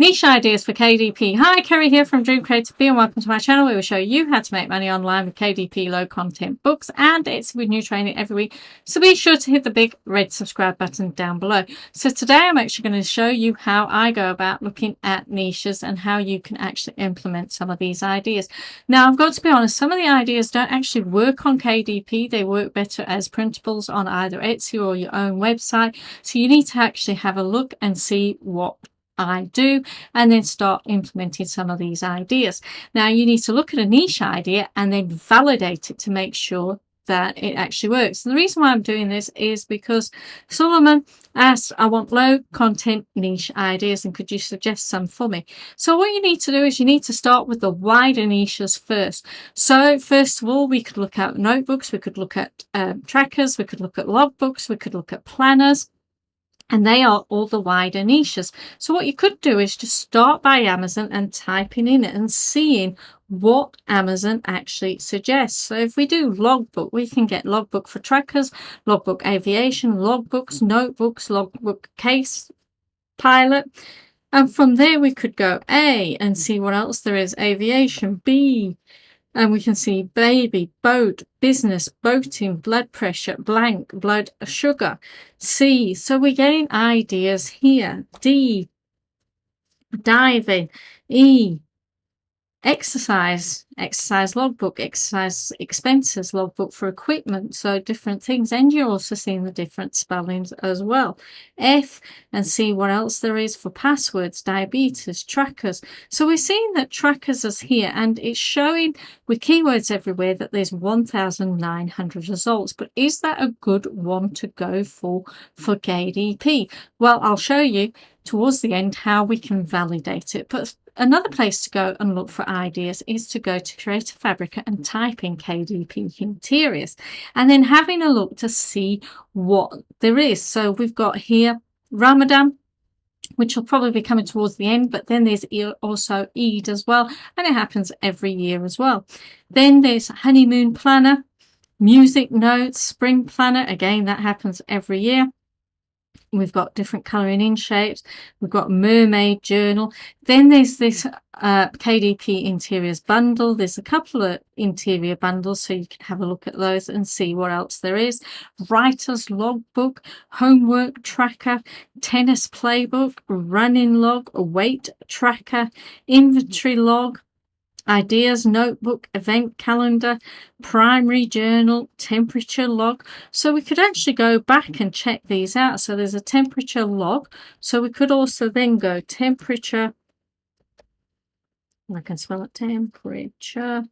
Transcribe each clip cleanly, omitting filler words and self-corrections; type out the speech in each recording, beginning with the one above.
Niche ideas for KDP. Hi, Kerry here from Dream Creative Bee, and welcome to my channel where we show you how to make money online with KDP low content books, and it's with new training every week. So be sure to hit the big red subscribe button down below. So today I'm actually going to show you how I go about looking at niches and how you can actually implement some of these ideas. Now, I've got to be honest, some of the ideas don't actually work on KDP. They work better as printables on either Etsy or your own website. So you need to actually have a look and see what I do and then start implementing some of these ideas. Now you need to look at a niche idea and then validate it to make sure that it actually works. And the reason why I'm doing this is because Solomon asked, I want low content niche ideas and could you suggest some for me? So what you need to do is you need to start with the wider niches first. So first of all, we could look at notebooks, we could look at trackers, we could look at logbooks, we could look at planners. And they are all the wider niches. So what you could do is just start by Amazon and typing in it and seeing what Amazon actually suggests. So if we do logbook, we can get logbook for trackers, logbook aviation, logbooks, notebooks, logbook case pilot. And from there we could go A and see what else there is. Aviation, B, and we can see baby, boat, business, boating, blood pressure, blank, blood sugar. C, so we're getting ideas here. D, diving. E, exercise logbook, exercise expenses logbook for equipment, so different things, and you're also seeing the different spellings as well. F, and see what else there is for passwords, diabetes, trackers. So we're seeing that trackers is here and it's showing with keywords everywhere that there's 1,900 results. But is that a good one to go for KDP? Well, I'll show you towards the end how we can validate it. But another place to go and look for ideas is to go to Creative Fabrica and type in KDP interiors and then having a look to see what there is. So we've got here Ramadan, which will probably be coming towards the end, but then there's also Eid as well, and it happens every year as well. Then there's honeymoon planner, music notes, spring planner, again that happens every year. We've got different colouring in shapes. We've got mermaid journal. Then there's this KDP interiors bundle. There's a couple of interior bundles, so you can have a look at those and see what else there is. Writer's logbook, homework tracker, tennis playbook, running log, weight tracker, inventory log, ideas notebook, event calendar, primary journal, temperature log. So we could actually go back and check these out. So there's a temperature log. So we could also then go temperature, I can spell it, temperature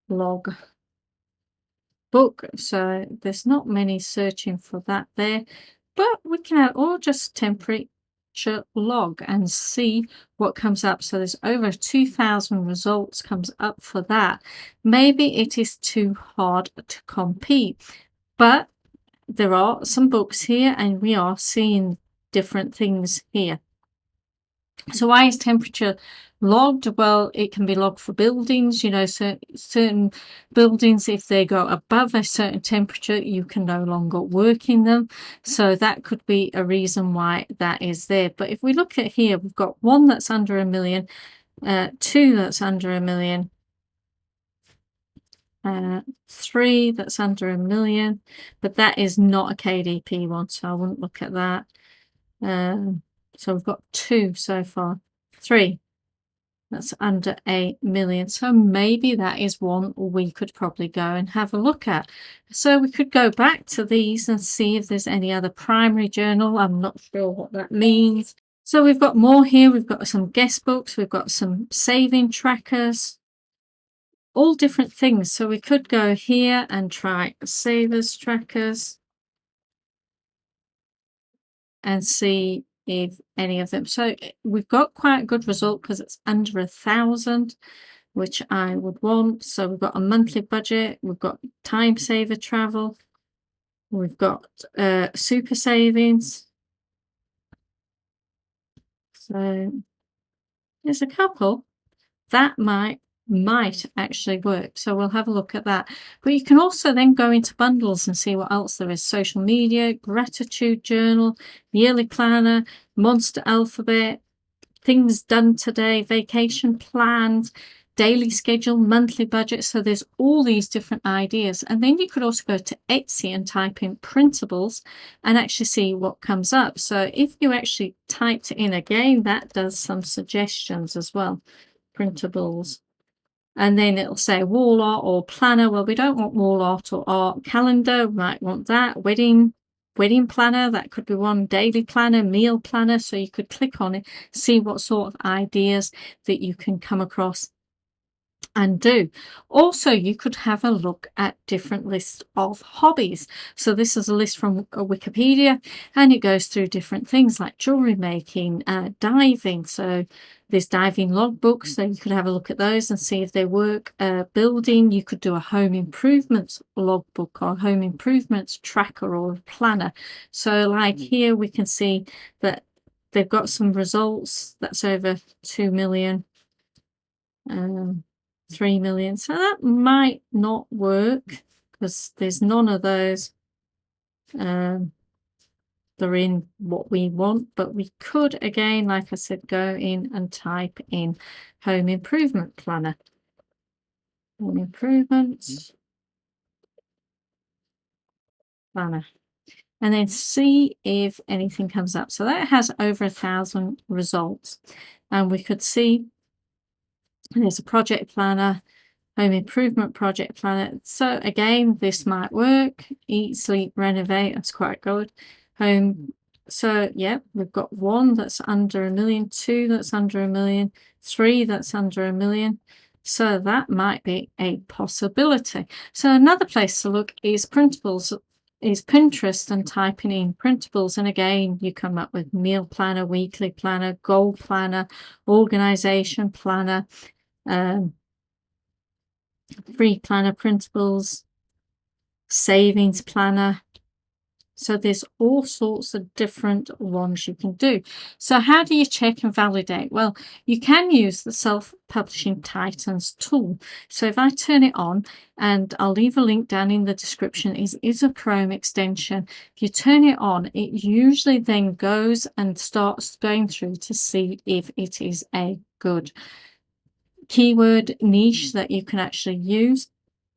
log book. So there's not many searching for that there, but we can add or just temperature log and see what comes up. So there's over 2,000 results comes up for that. Maybe it is too hard to compete, but there are some books here and we are seeing different things here. So why is temperature logged? Well, it can be logged for buildings. You know, certain buildings, if they go above a certain temperature, you can no longer work in them. So that could be a reason why that is there. But if we look at here, we've got one that's under 1 million, two that's under 1 million, three that's under 1 million, but that is not a KDP one, so I wouldn't look at that. So we've got 2 so far, 3 that's under 1 million. So maybe that is one we could probably go and have a look at. So we could go back to these and see if there's any other primary journal. I'm not sure what that means. So we've got more here. We've got some guest books. We've got some saving trackers, all different things. So we could go here and try savers trackers and see if any of them. So we've got quite a good result because it's under 1,000, which I would want. So we've got a monthly budget, we've got time saver travel, we've got super savings. So there's a couple that might actually work, so we'll have a look at that. But you can also then go into bundles and see what else there is. Social media, gratitude journal, yearly planner, monster alphabet, things done today, vacation plans, daily schedule, monthly budget. So there's all these different ideas. And then you could also go to Etsy and type in printables and actually see what comes up. So if you actually typed it in again, that does some suggestions as well. Printables. And then it'll say wall art or planner. Well, we don't want wall art or art. Calendar, we might want that. Wedding planner, that could be one. Daily planner, meal planner. So you could click on it, see what sort of ideas that you can come across and do. Also, you could have a look at different lists of hobbies. So this is a list from Wikipedia, and it goes through different things like jewelry making, diving. So there's diving logbooks, so you could have a look at those and see if they work. Building, you could do a home improvements logbook or home improvements tracker or planner. So like here we can see that they've got some results. That's over 2 million. 3 million. So that might not work because there's none of those. They're in what we want, but we could, again, like I said, go in and type in home improvement planner. Home improvements planner. And then see if anything comes up. So that has over 1,000 results. And we could see there's a project planner, home improvement project planner. So again, this might work. Eat, sleep, renovate. That's quite good. Home. So yeah, we've got 1 that's under 1 million, 2 that's under 1 million, 3 that's under 1 million. So that might be a possibility. So another place to look is printables. Is Pinterest and typing in printables, and again you come up with meal planner, weekly planner, goal planner, organization planner, free planner, printables, savings planner. So there's all sorts of different ones you can do. So how do you check and validate? Well, you can use the Self-Publishing Titans tool. So if I turn it on, and I'll leave a link down in the description, it is a Chrome extension. If you turn it on, it usually then goes and starts going through to see if it is a good keyword niche that you can actually use.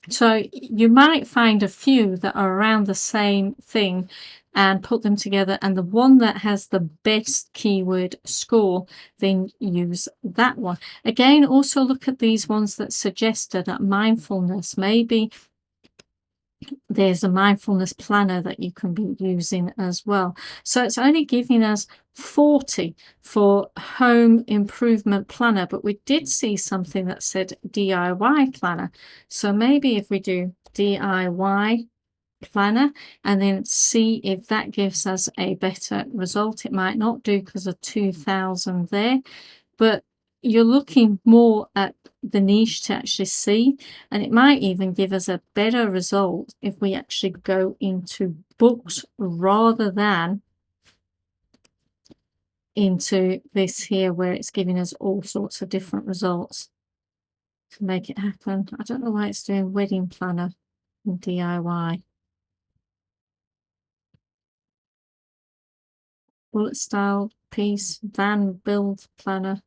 So you might find a few that are around the same thing and put them together, and the one that has the best keyword score, then use that one. Again, also look at these ones that suggested that mindfulness. Maybe there's a mindfulness planner that you can be using as well. So it's only giving us 40 for home improvement planner, but we did see something that said DIY planner. So maybe if we do DIY planner and then see if that gives us a better result. It might not do because of 2,000 there, but you're looking more at the niche to actually see, and it might even give us a better result if we actually go into books rather than into this here where it's giving us all sorts of different results to make it happen. I don't know why it's doing wedding planner and DIY. Bullet style piece, van build planner.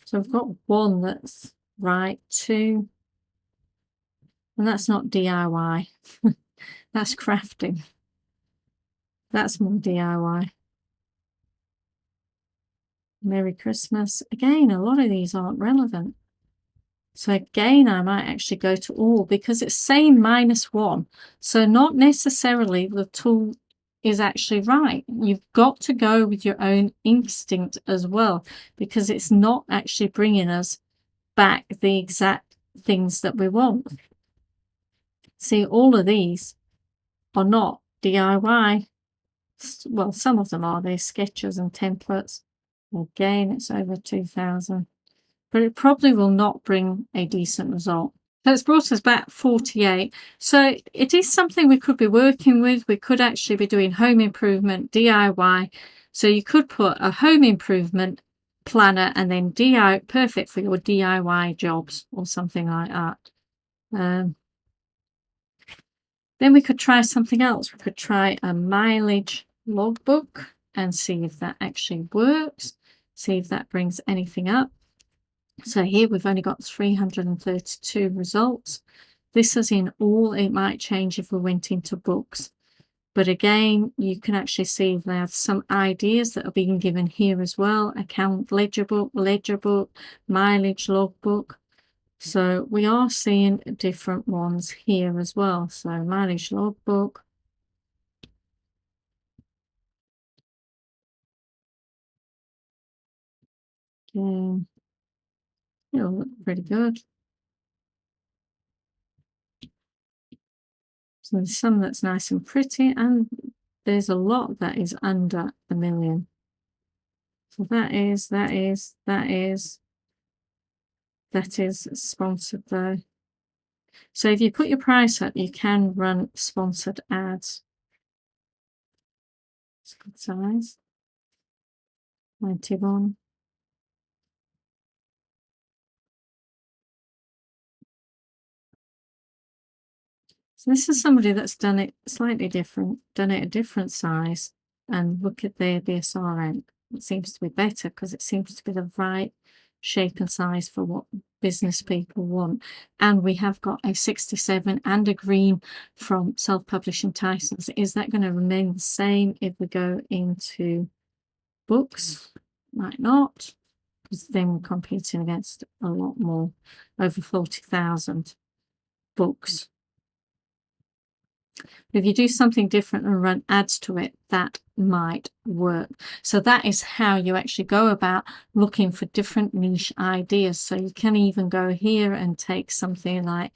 So I've got 1 that's right, 2, and that's not DIY. That's crafting. That's more DIY. Merry Christmas. Again, a lot of these aren't relevant. So again, I might actually go to all because it's saying -1. So not necessarily the tool is actually right. You've got to go with your own instinct as well, because it's not actually bringing us back the exact things that we want. See, all of these are not DIY. Well, some of them are. They're sketches and templates. Again, it's over 2,000, but it probably will not bring a decent result. So it's brought us back 48. So it is something we could be working with. We could actually be doing home improvement, DIY. So you could put a home improvement planner and then DIY, perfect for your DIY jobs or something like that. Then we could try something else. We could try a mileage logbook and see if that actually works. see if that brings anything up. So here we've only got 332 results. This is in all. It might change if we went into books. But again, you can actually see there's some ideas that are being given here as well. Account ledger book, mileage logbook. So we are seeing different ones here as well. So mileage logbook. It'll look pretty good. So there's some that's nice and pretty, and there's a lot that is under a million. So that is sponsored though. So if you put your price up, you can run sponsored ads. It's a good size. 91. So this is somebody that's done it slightly different, done it a different size, and look at their BSR rank. It seems to be better because it seems to be the right shape and size for what business people want. And we have got a 67 and a green from self-publishing titles. Is that going to remain the same if we go into books? Might not, because then we're competing against a lot more, over 40,000 books. If you do something different and run ads to it, that might work. So that is how you actually go about looking for different niche ideas. So you can even go here and take something like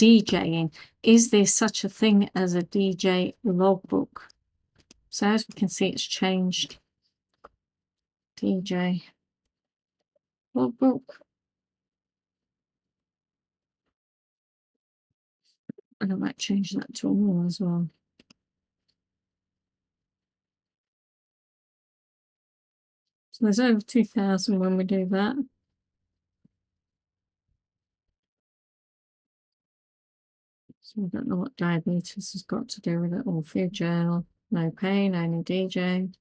DJing. Is there such a thing as a DJ logbook? So as we can see, it's changed. DJ logbook. And I might change that to all as well. So there's over 2,000 when we do that. So I don't know what diabetes has got to do with it, or food journal, no pain, only DJ.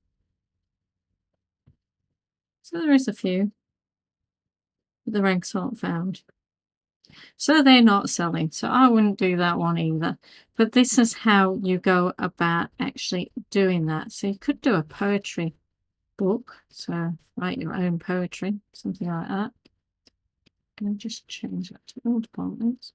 So there is a few, but the ranks aren't found. So they're not selling. So I wouldn't do that one either. But this is how you go about actually doing that. So you could do a poetry book. So write your own poetry, something like that. Can I just change that to all departments?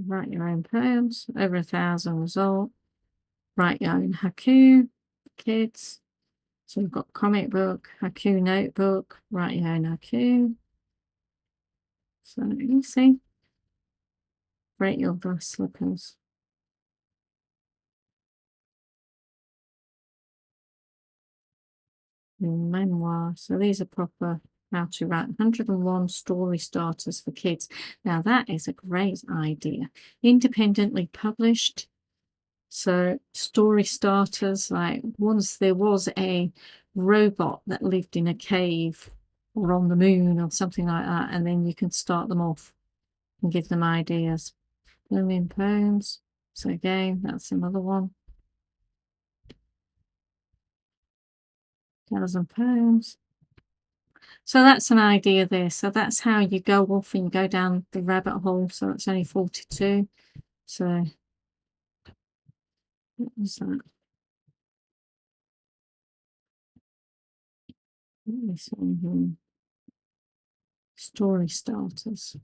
Write your own poems, over 1,000 result. Write your own haiku, kids. So we've got comic book, haiku notebook, write your own haiku. So you see, break your glass slippers. Memoir. So these are proper how to write 101 story starters for kids. Now that is a great idea. Independently published. So story starters, like once there was a robot that lived in a cave or on the moon or something like that, and then you can start them off and give them ideas. Million poems. So again, that's another one. 1,000 poems. So that's an idea there. So that's how you go off and you go down the rabbit hole. So it's only 42. So what was that? This one here. Story starters.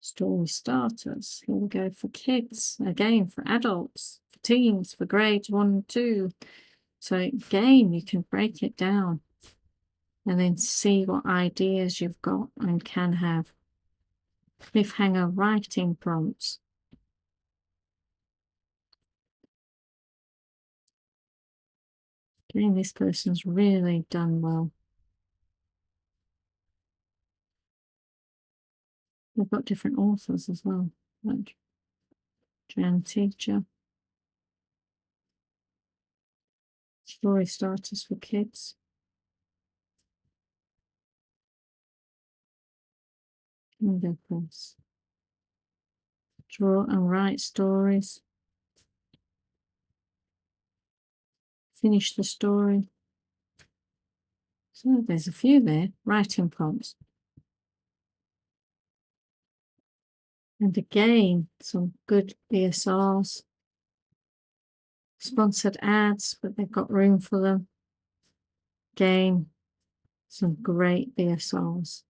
Story starters. Here we go for kids. Again, for adults, for teens, for grades 1 and 2. So again, you can break it down and then see what ideas you've got and can have. Cliffhanger writing prompts. Again, this person's really done well. We've got different authors as well, like Jan Teacher. story starters for kids. And of course, draw and write stories. Finish the story. So there's a few there. Writing prompts. And again, some good BSRs. Sponsored ads, but they've got room for them. Again, some great BSRs.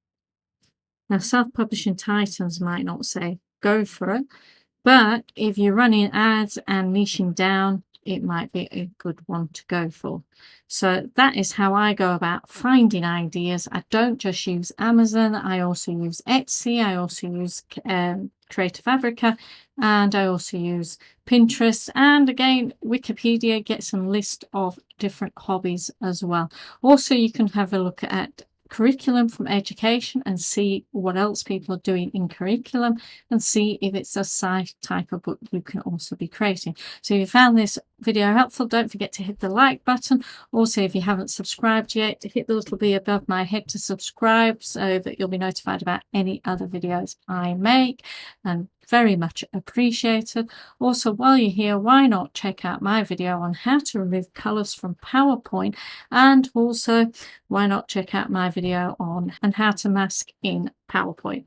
Now, self-publishing titans might not say go for it, but if you're running ads and niching down, it might be a good one to go for. So that is how I go about finding ideas. I don't just use Amazon. I also use Etsy. I also use Creative Fabrica, and I also use Pinterest. And again, Wikipedia gets some list of different hobbies as well. Also, you can have a look at curriculum from education and see what else people are doing in curriculum and see if it's a type of book you can also be creating. So if you found this video helpful, don't forget to hit the like button. Also, if you haven't subscribed yet, hit the little bee above my head to subscribe so that you'll be notified about any other videos I make, and very much appreciated. Also, while you're here, why not check out my video on how to remove colors from PowerPoint, and also why not check out my video on how to mask in PowerPoint.